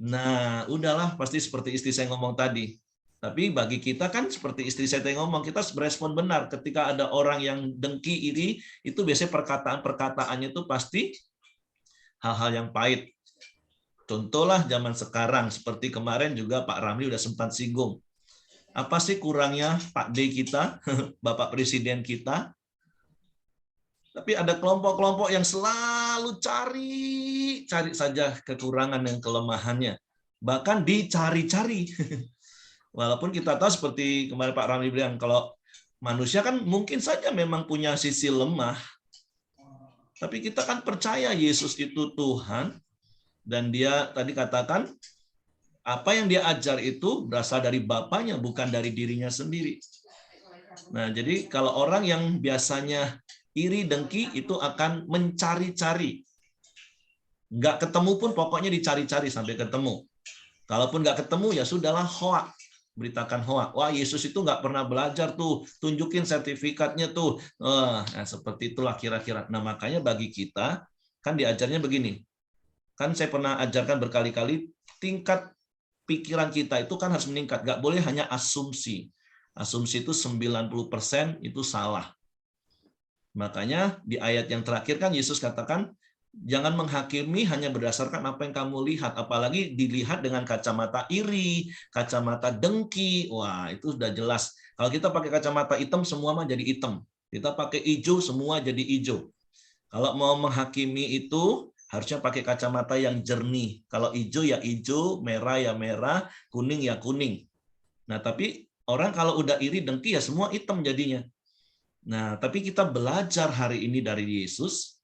nah udahlah pasti seperti istri saya ngomong tadi. Tapi bagi kita kan seperti istri saya tadi ngomong, kita berespon benar. Ketika ada orang yang dengki, iri, itu biasanya perkataan-perkataannya itu pasti hal-hal yang pahit. Contohlah zaman sekarang, seperti kemarin juga Pak Ramli udah sempat singgung. Apa sih kurangnya Pak D kita, Bapak Presiden kita? Tapi ada kelompok-kelompok yang selalu cari saja kekurangan dan kelemahannya. Bahkan dicari-cari. Walaupun kita tahu seperti kemarin Pak Ramli bilang, kalau manusia kan mungkin saja memang punya sisi lemah. Tapi kita kan percaya Yesus itu Tuhan, dan dia tadi katakan, apa yang dia ajar itu berasal dari Bapaknya, bukan dari dirinya sendiri. Nah, jadi kalau orang yang biasanya iri, dengki, itu akan mencari-cari. Nggak ketemu pun pokoknya dicari-cari sampai ketemu. Kalaupun nggak ketemu, ya sudahlah, hoak. Beritakan hoak. Wah, Yesus itu nggak pernah belajar tuh. Tunjukin sertifikatnya tuh. Nah, seperti itulah kira-kira. Nah, makanya bagi kita, kan diajarnya begini. Kan saya pernah ajarkan berkali-kali, tingkat pikiran kita itu kan harus meningkat. Nggak boleh hanya asumsi. Asumsi itu 90% itu salah. Makanya di ayat yang terakhir kan Yesus katakan, jangan menghakimi hanya berdasarkan apa yang kamu lihat. Apalagi dilihat dengan kacamata iri, kacamata dengki. Wah, itu sudah jelas. Kalau kita pakai kacamata hitam, semua mah jadi hitam. Kita pakai hijau, semua jadi hijau. Kalau mau menghakimi itu, harusnya pakai kacamata yang jernih. Kalau hijau ya hijau, merah ya merah, kuning ya kuning. Nah, tapi orang kalau udah iri, dengki ya semua hitam jadinya. Nah, tapi kita belajar hari ini dari Yesus,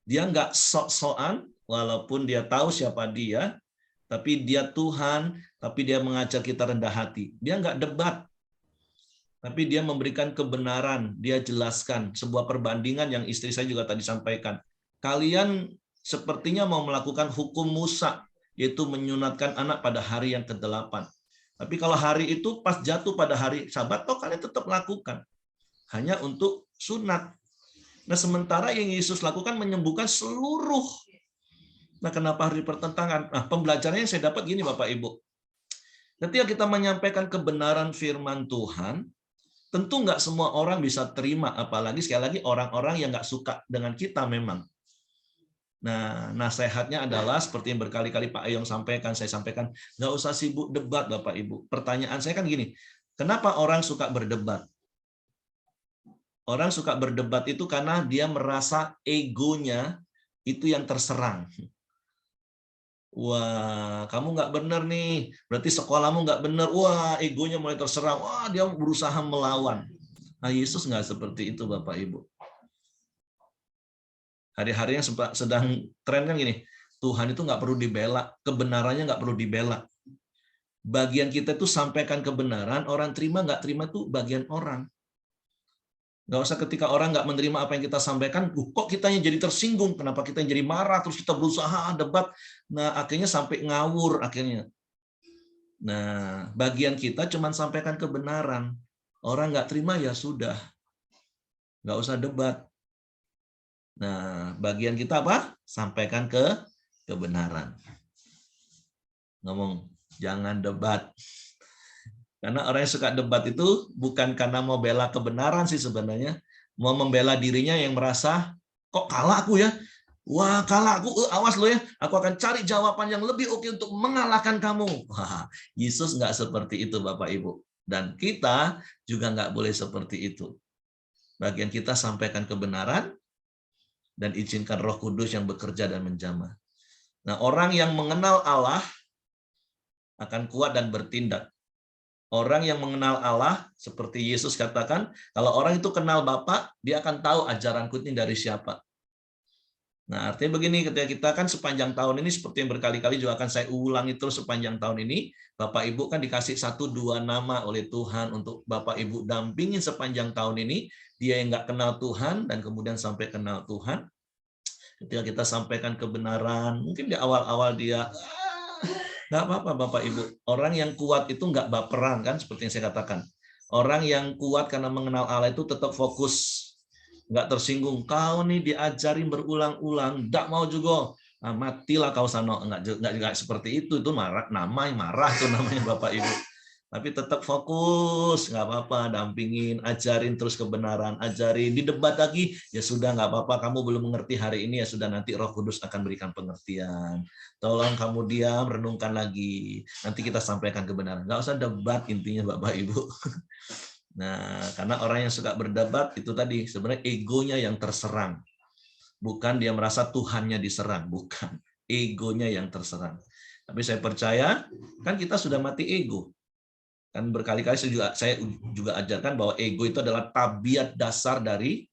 dia nggak sok-sokan, walaupun dia tahu siapa dia, tapi dia Tuhan, tapi dia mengajar kita rendah hati. Dia nggak debat, tapi dia memberikan kebenaran, dia jelaskan sebuah perbandingan yang istri saya juga tadi sampaikan. Kalian sepertinya mau melakukan hukum Musa, yaitu menyunatkan anak pada hari yang ke-8. Tapi kalau hari itu pas jatuh pada hari Sabat, toh kalian tetap lakukan. Hanya untuk sunat. Nah, sementara yang Yesus lakukan menyembuhkan seluruh. Nah, kenapa harus dipertentangkan? Nah, pembelajarannya yang saya dapat gini Bapak Ibu. Ketika kita menyampaikan kebenaran firman Tuhan, tentu nggak semua orang bisa terima, apalagi sekali lagi orang-orang yang nggak suka dengan kita memang. Nah, nasihatnya adalah seperti yang berkali-kali Pak Ayong sampaikan, saya sampaikan, nggak usah sibuk debat Bapak Ibu. Pertanyaan saya kan gini, kenapa orang suka berdebat? Orang suka berdebat itu karena dia merasa egonya itu yang terserang. Wah, kamu nggak benar nih, berarti sekolahmu nggak benar. Wah, egonya mulai terserang. Wah, dia berusaha melawan. Nah, Yesus nggak seperti itu, Bapak Ibu. Hari-hari yang sedang tren kan gini, Tuhan itu nggak perlu dibela, kebenarannya nggak perlu dibela. Bagian kita itu sampaikan kebenaran, orang terima nggak terima itu bagian orang. Nggak usah ketika orang nggak menerima apa yang kita sampaikan, kok kitanya jadi tersinggung, kenapa kita jadi marah, terus kita berusaha debat, nah akhirnya sampai ngawur akhirnya. Nah, bagian kita cuma sampaikan kebenaran, orang nggak terima ya sudah, nggak usah debat. Nah, bagian kita apa? Sampaikan kebenaran. Ngomong, jangan debat. Karena orang yang suka debat itu bukan karena mau bela kebenaran sih sebenarnya. Mau membela dirinya yang merasa, kok kalah aku ya? Wah, kalah aku, awas lo ya. Aku akan cari jawaban yang lebih oke untuk mengalahkan kamu. Wah, Yesus nggak seperti itu Bapak Ibu. Dan kita juga nggak boleh seperti itu. Bagian kita sampaikan kebenaran, dan izinkan Roh Kudus yang bekerja dan menjamah. Nah, orang yang mengenal Allah akan kuat dan bertindak. Orang yang mengenal Allah, seperti Yesus katakan, kalau orang itu kenal Bapa, dia akan tahu ajaranku ini dari siapa. Nah, artinya begini, ketika kita kan sepanjang tahun ini, seperti yang berkali-kali juga akan saya ulangi terus sepanjang tahun ini, Bapak Ibu kan dikasih 1-2 nama oleh Tuhan untuk Bapak Ibu dampingin sepanjang tahun ini, dia yang nggak kenal Tuhan, dan kemudian sampai kenal Tuhan. Ketika kita sampaikan kebenaran, mungkin di awal-awal dia, nggak apa-apa Bapak Ibu. Orang yang kuat itu nggak baperan kan, seperti yang saya katakan. Orang yang kuat karena mengenal Allah itu tetap fokus, nggak tersinggung. Kau nih diajarin berulang-ulang, nggak mau juga. Nah, matilah kau sana. Nggak seperti itu marah tuh namanya Bapak Ibu. Tapi tetap fokus, nggak apa-apa, dampingin, ajarin terus kebenaran, ajarin, di debat lagi, ya sudah nggak apa-apa, kamu belum mengerti hari ini, ya sudah nanti Roh Kudus akan berikan pengertian. Tolong kamu diam, renungkan lagi, nanti kita sampaikan kebenaran. Nggak usah debat intinya Bapak Ibu. Nah, karena orang yang suka berdebat itu tadi sebenarnya egonya yang terserang. Bukan dia merasa Tuhannya diserang, bukan. Egonya yang terserang. Tapi saya percaya, kan kita sudah mati ego. Kan berkali-kali saya juga ajarkan bahwa ego itu adalah tabiat dasar dari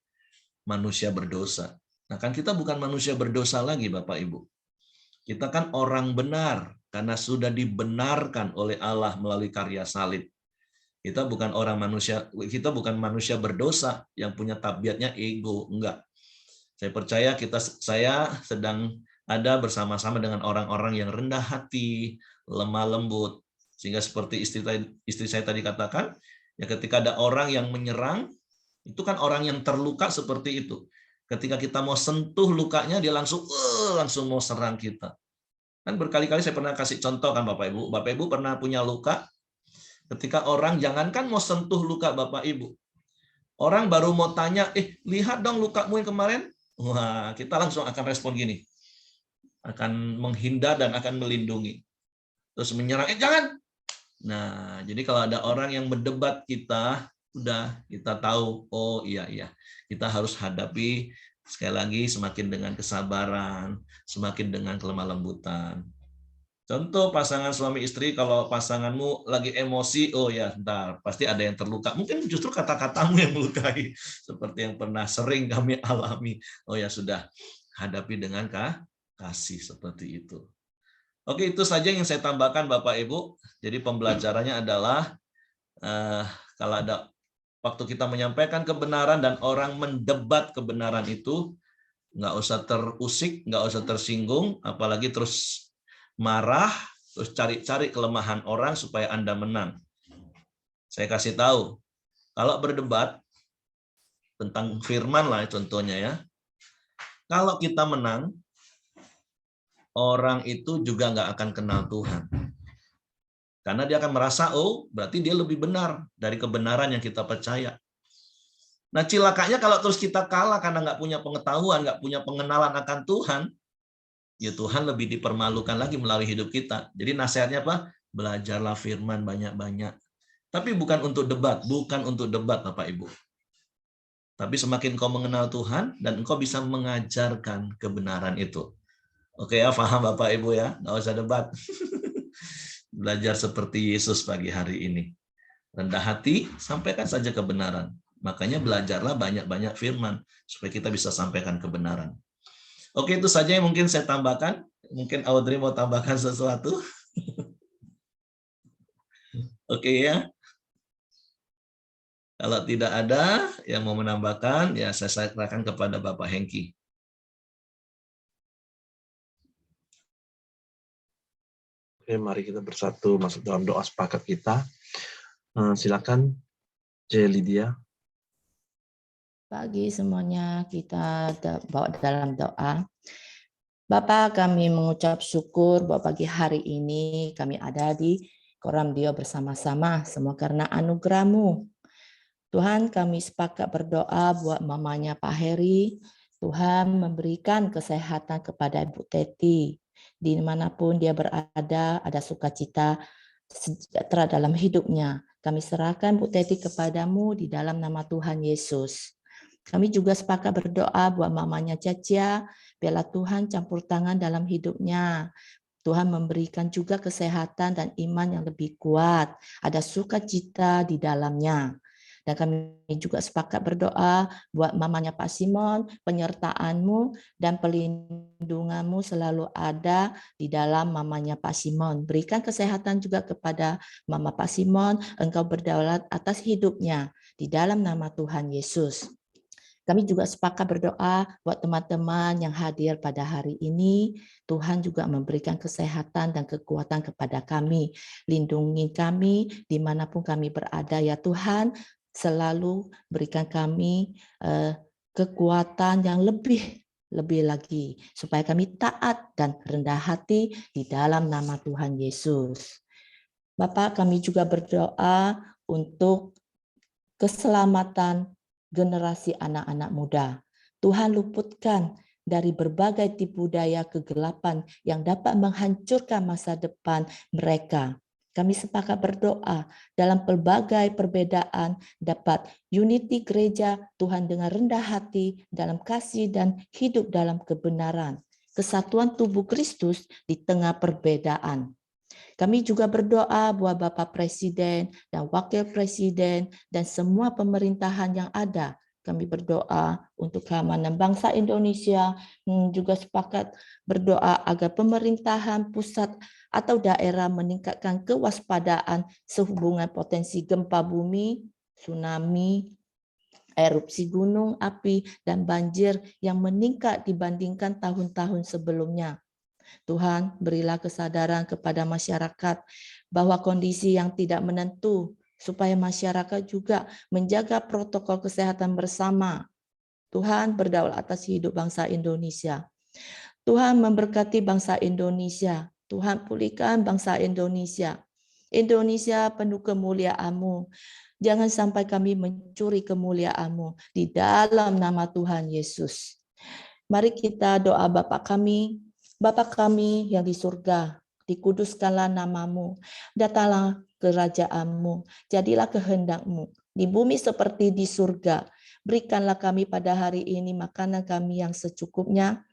manusia berdosa. Nah, kan kita bukan manusia berdosa lagi, Bapak Ibu. Kita kan orang benar karena sudah dibenarkan oleh Allah melalui karya salib. Kita bukan bukan manusia berdosa yang punya tabiatnya ego, enggak. Saya percaya saya sedang ada bersama-sama dengan orang-orang yang rendah hati, lemah lembut. Sehingga seperti istri saya tadi katakan, ya ketika ada orang yang menyerang, itu kan orang yang terluka seperti itu. Ketika kita mau sentuh lukanya, dia langsung mau serang kita. Kan berkali-kali saya pernah kasih contoh kan Bapak Ibu. Bapak Ibu pernah punya luka, ketika orang jangankan mau sentuh luka Bapak Ibu. Orang baru mau tanya, lihat dong lukamu yang kemarin. Wah, kita langsung akan respon gini. Akan menghindar dan akan melindungi. Terus menyerang, jangan. Nah, jadi kalau ada orang yang berdebat kita tahu, oh iya, kita harus hadapi sekali lagi semakin dengan kesabaran, semakin dengan kelemah lembutan. Contoh pasangan suami istri, kalau pasanganmu lagi emosi, oh ya, bentar, pasti ada yang terluka. Mungkin justru kata-katamu yang melukai, seperti yang pernah sering kami alami. Oh ya sudah, hadapi dengan kasih seperti itu. Oke, itu saja yang saya tambahkan Bapak Ibu. Jadi pembelajarannya adalah kalau ada waktu kita menyampaikan kebenaran dan orang mendebat kebenaran itu, nggak usah terusik, nggak usah tersinggung, apalagi terus marah, terus cari-cari kelemahan orang supaya Anda menang. Saya kasih tahu, kalau berdebat tentang firman lah contohnya ya, kalau kita menang, orang itu juga nggak akan kenal Tuhan. Karena dia akan merasa, oh berarti dia lebih benar dari kebenaran yang kita percaya. Nah cilakanya kalau terus kita kalah karena nggak punya pengetahuan, nggak punya pengenalan akan Tuhan, ya Tuhan lebih dipermalukan lagi melalui hidup kita. Jadi nasihatnya apa? Belajarlah firman banyak-banyak. Tapi bukan untuk debat, Bapak Ibu. Tapi semakin kau mengenal Tuhan dan engkau bisa mengajarkan kebenaran itu. Oke ya, paham Bapak Ibu ya, nggak usah debat. Belajar seperti Yesus pagi hari ini. Rendah hati, sampaikan saja kebenaran. Makanya belajarlah banyak-banyak firman supaya kita bisa sampaikan kebenaran. Oke, itu saja yang mungkin saya tambahkan. Mungkin Audrey mau tambahkan sesuatu. Oke ya. Kalau tidak ada yang mau menambahkan, ya saya serahkan kepada Bapak Hengki. Oke, mari kita bersatu masuk dalam doa sepakat kita. Silakan, J. Lydia. Pagi semuanya kita bawa dalam doa. Bapa, kami mengucap syukur bahwa pagi hari ini kami ada di Koram Dio bersama-sama, semua karena anugerah-Mu. Tuhan, kami sepakat berdoa buat mamanya Pak Heri. Tuhan memberikan kesehatan kepada Ibu Teti. Dimanapun dia berada, ada sukacita sejahtera dalam hidupnya. Kami serahkan Bu Teti kepadamu di dalam nama Tuhan Yesus. Kami juga sepakat berdoa buat mamanya Cacia, biarlah Tuhan campur tangan dalam hidupnya. Tuhan memberikan juga kesehatan dan iman yang lebih kuat. Ada sukacita di dalamnya. Dan kami juga sepakat berdoa buat mamanya Pak Simon, penyertaan-Mu dan pelindungan-Mu selalu ada di dalam mamanya Pak Simon. Berikan kesehatan juga kepada Mama Pak Simon, Engkau berdaulat atas hidupnya di dalam nama Tuhan Yesus. Kami juga sepakat berdoa buat teman-teman yang hadir pada hari ini. Tuhan juga memberikan kesehatan dan kekuatan kepada kami. Lindungi kami dimanapun kami berada ya Tuhan. Selalu berikan kami kekuatan yang lebih lagi supaya kami taat dan rendah hati di dalam nama Tuhan Yesus. Bapak, kami juga berdoa untuk keselamatan generasi anak-anak muda. Tuhan luputkan dari berbagai tipu daya kegelapan yang dapat menghancurkan masa depan mereka. Kami sepakat berdoa dalam pelbagai perbedaan dapat unity gereja Tuhan dengan rendah hati dalam kasih dan hidup dalam kebenaran. Kesatuan tubuh Kristus di tengah perbedaan. Kami juga berdoa buat Bapak Presiden dan Wakil Presiden dan semua pemerintahan yang ada. Kami berdoa untuk keamanan bangsa Indonesia, juga sepakat berdoa agar pemerintahan pusat atau daerah meningkatkan kewaspadaan sehubungan potensi gempa bumi, tsunami, erupsi gunung api, dan banjir yang meningkat dibandingkan tahun-tahun sebelumnya. Tuhan, berilah kesadaran kepada masyarakat bahwa kondisi yang tidak menentu, supaya masyarakat juga menjaga protokol kesehatan bersama. Tuhan berdaulat atas hidup bangsa Indonesia. Tuhan memberkati bangsa Indonesia. Tuhan pulihkan bangsa Indonesia. Indonesia penuh kemuliaan-Mu. Jangan sampai kami mencuri kemuliaan-Mu di dalam nama Tuhan Yesus. Mari kita doa Bapa kami yang di surga, dikuduskanlah nama-Mu, datanglah kerajaan-Mu, jadilah kehendak-Mu, di bumi seperti di surga. Berikanlah kami pada hari ini makanan kami yang secukupnya,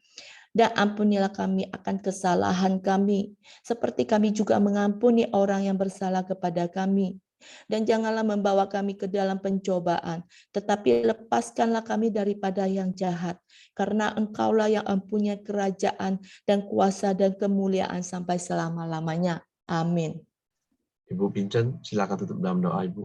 dan ampunilah kami akan kesalahan kami, seperti kami juga mengampuni orang yang bersalah kepada kami. Dan janganlah membawa kami ke dalam pencobaan, tetapi lepaskanlah kami daripada yang jahat, karena Engkaulah yang mempunyai kerajaan dan kuasa dan kemuliaan sampai selama-lamanya. Amin. Ibu Pincen, silakan tutup dalam doa, Ibu.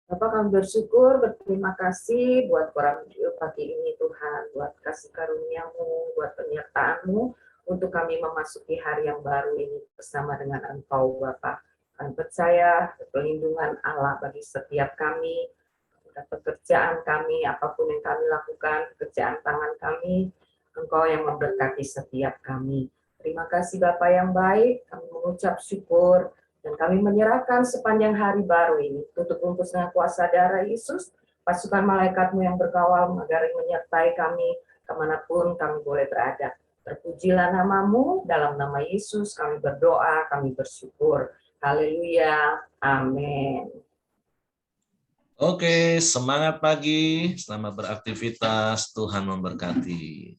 Bapak, kami bersyukur, berterima kasih buat Koram Dio pagi ini Tuhan, buat kasih karunia-Mu, buat penyertaan-Mu, untuk kami memasuki hari yang baru ini bersama dengan Engkau Bapak. Kami percaya perlindungan Allah bagi setiap kami, pekerjaan kami, apapun yang kami lakukan, pekerjaan tangan kami, Engkau yang memberkati setiap kami. Terima kasih Bapak yang baik, kami mengucap syukur, dan kami menyerahkan sepanjang hari baru ini, tutup bungkus dengan kuasa darah Yesus, pasukan malaikat-Mu yang berkawal mengagali menyertai kami, kemanapun kami boleh berada. Terpujilah nama-Mu, dalam nama Yesus kami berdoa, kami bersyukur. Haleluya, amin. Oke, semangat pagi, selamat beraktivitas, Tuhan memberkati.